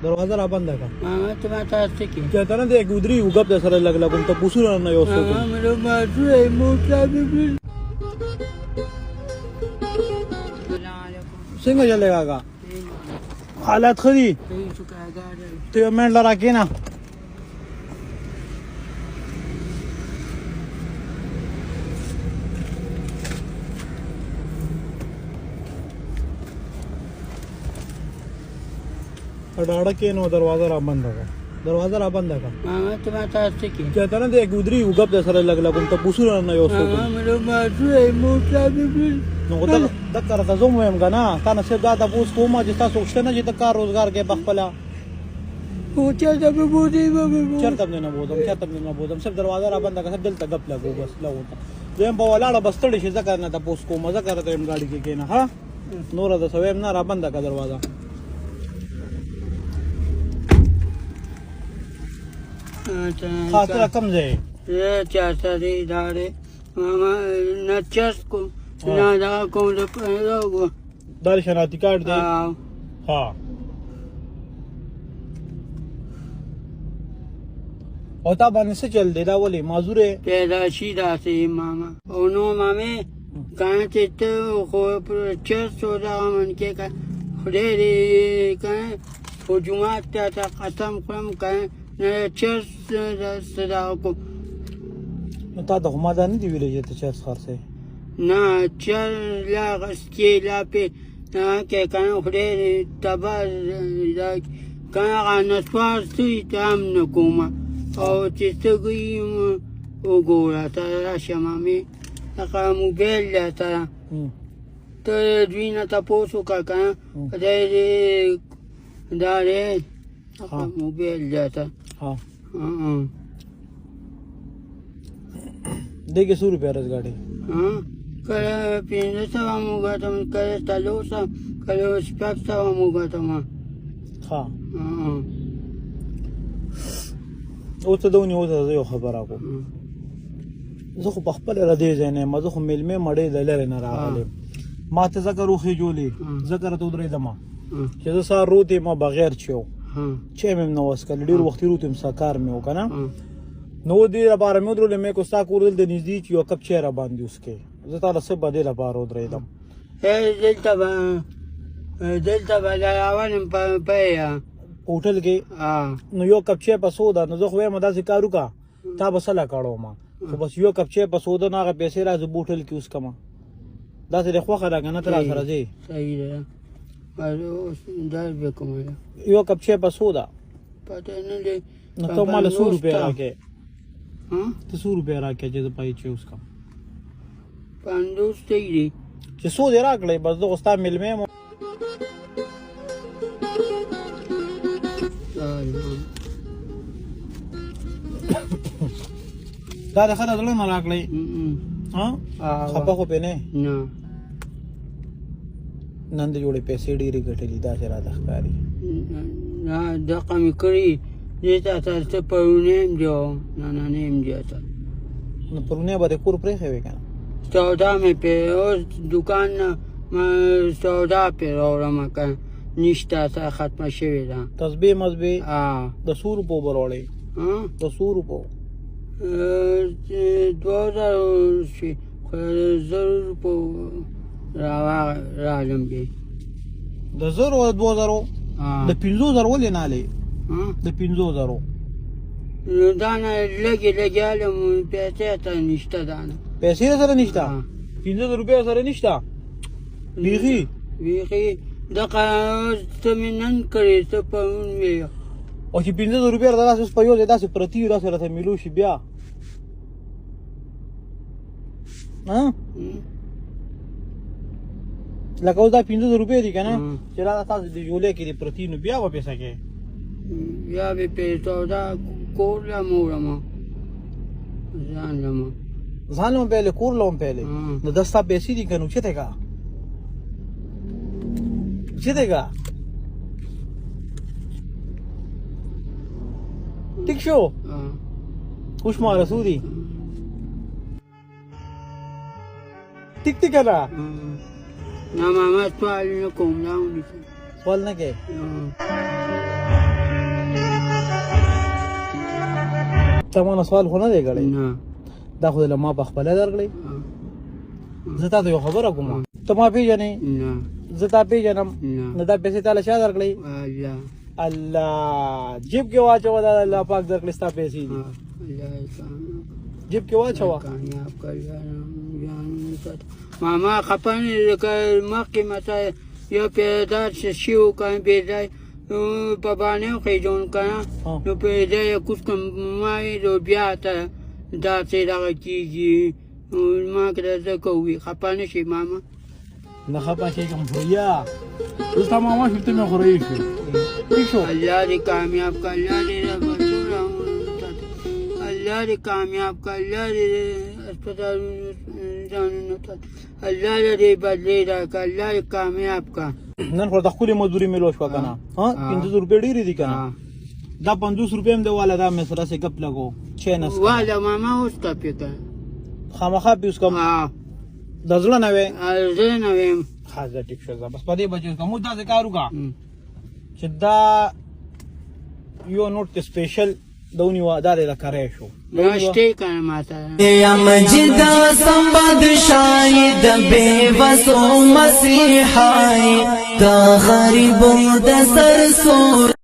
दरवाजा रा बंद है का तो मैं तो की कहता ना देख उधरी उगप दे सर लग लगुम तो पूछू ना यो सो मेरे मासू है मोटा भी सिंह चलेगा का हालत खरी तो मैं लड़ा के ना अडाड़ा के नो दरवाजा रा बंद है दरवाजा रा बंद है का तो मैं तो की कहता ना देख उधरी उगप दे सर लग लगुम तो पूछू ना यो सो मेरे मासू है मोटा भी نو دا کار ته زوم ویم کنه تا نه څه دا تاسو کومه چې تاسو څه نه چې د کار روزګار کې بخپلا او چرته به بودی چرته نه بودم چرته نه بودم سب دروازه را بنده که دلته غپ لګو بس لګو زم په ولاړه بستړی شي ځکه نه تاسو کومه ځکه ته ایم ګاډي کې کینه ها نور د سویم نه را بنده کا دروازه خاطر کم ځای چاته دی داره ماما نچس کو نه دا کوم د پرو دار شناتی کارت دی ها او تا باندې څه چل دی دا ولې معذوره پیدا شي داسې ماما او نو مامې کانه چې ته خو پر چسو دا من کې کا خدای دې کانه په جمعه ته قسم کوم کانه نه چس صدا کو نو تا د هم دا نه دی ویلې چې چس خرڅه نه چل لا غسکی لا په کې کنه خدای تبا دا کنه نسوار سوی تام نکوما او چې څنګه وګوره تا شمامي هغه موبایل ته ته دوی نه تاسو کا کنه دې دا دې هغه موبایل ته ها دغه 100 روپیا راز غاډي کله 500 موږ ته کله تلوسه کله شپږ موږ ته ما ها او ته دونی او ته یو خبره کو زه خو بخپل را دی زنه ما زه خو ملمه مړې لره نه راغله ما ته ذکر روخي جوړي ذکر ته درې دما چې زه سار روته ما بغیر چیو چې مم نو وسکل ډیر وخت روته مسکار مې وکنه نو دې لپاره مې درول مې کو ستا کول د نږدې یو کپ چیرې باندې اوسکه زه تعالی سب بدې لپاره درېدم دلته به راوړم په هوټل کې نو یو کپ چای په سودا نو زه خو یې مدا ذکر وکا تا بسلا کاړو ما خو بس یو کپ چای په سودا نه هغه پیسې راځي بوتل کې اوس کما دا څه د خوخه راغنه تر سره دی صحیح ده دا به کوم یو کپ چای په سودا پته نه دی نو ته مال 100 روپیا راکې ته 100 روپیا راکې چې پای چې اوس کم 500 دی چې 100 دی راکړې بس زه غوستا ملمه دا د خره دلته نه راکړې ها خپه خو پې نه نن د جوړې پیسې ډېرې ګټلې دا چې راته ښکاري نه دقه مې کړي دې ته تاسو پرونه هم جو نه هم جاته نو پرونه به د کور پرېښې وې که نه سودا مې په اوس دوکان نه سودا پې راوړم که نشته تا ختمه شوې ده تسبیح مزبیح د 100 روپو به راوړې د 100 روپو 2000 شي خو 1000 روپو راغلم بې د 1000 او 2000 د 500 ولې نه هلې د 500 نو دا نه لږې هلم پیسې ته نشته دا نه پیسې سره نشته 500 روپیا سره نشته بیخي دغه ته مې نن کړې ته پرون مې او چې 500 روپیا داسې اوس په یو ځای داسې پرتي وي داسې راته میلو شي بیا لکه اوس دا 500 روپیا دي که نه چې راته تاسو د جولې کې دي پرتي نو بیا به پیسه کې بیا به سودا کور لم وړم ځان لم پهلې کور لم پهلې نو دا ستا پیسې دي که نو چېرته کا ټیک شو خوش ما رسودی ټیک ټیک نه نه ماما سوال نه کوم نه سوال نه کې ته ما نه سوال خو نه دی کړی نه دا خو له ما په خپله درکړی زه تا ته یو خبره کوم ته ما پېژنې نه زه تا پېژنم نه نو دا پیسې تاله چا درکړی الله الله جیب کې واچوه دا الله پاک درکړی ستا پیسې دي الله جیب کې واچوه کامیاب کړ ماما خپانه لکه مخکې مته یو پیدار شیو کان پیدای په باندې خو جون کنه نو پیدای کوم کوم مای دو بیا ته دا څه دا کیږي ما کړه زه کوي خپانه شي ماما نه خپه شي کوم بیا اوس تا ماما شفته مې خوري شو الله دې کامیاب کړ الله دې الله دې کامیاب کړ الله دې اسپیټال ځانونه الله دې بدلی دا کړ الله دې کامیاب کړ نن خو د خپلې مزدوري مې لوش وکنه ها 500 روپۍ ډېرې دي کنه دا 50 روپۍ هم دی والا دا مې سره سې ګپ لګو چینس والا ماما اوس کپې کړ خامخا پیوس کوم د زړه نه وې زه نه ویم خازه ټیک شو بس په دې بچو کوم دا کار وکا چې دا یو نوٹ کې سپیشل دونی وا دا دې کرے شو ناشته کنه ماته یا مجد سمبد شاید بے وسو مسیحائی دا غریب د سر سور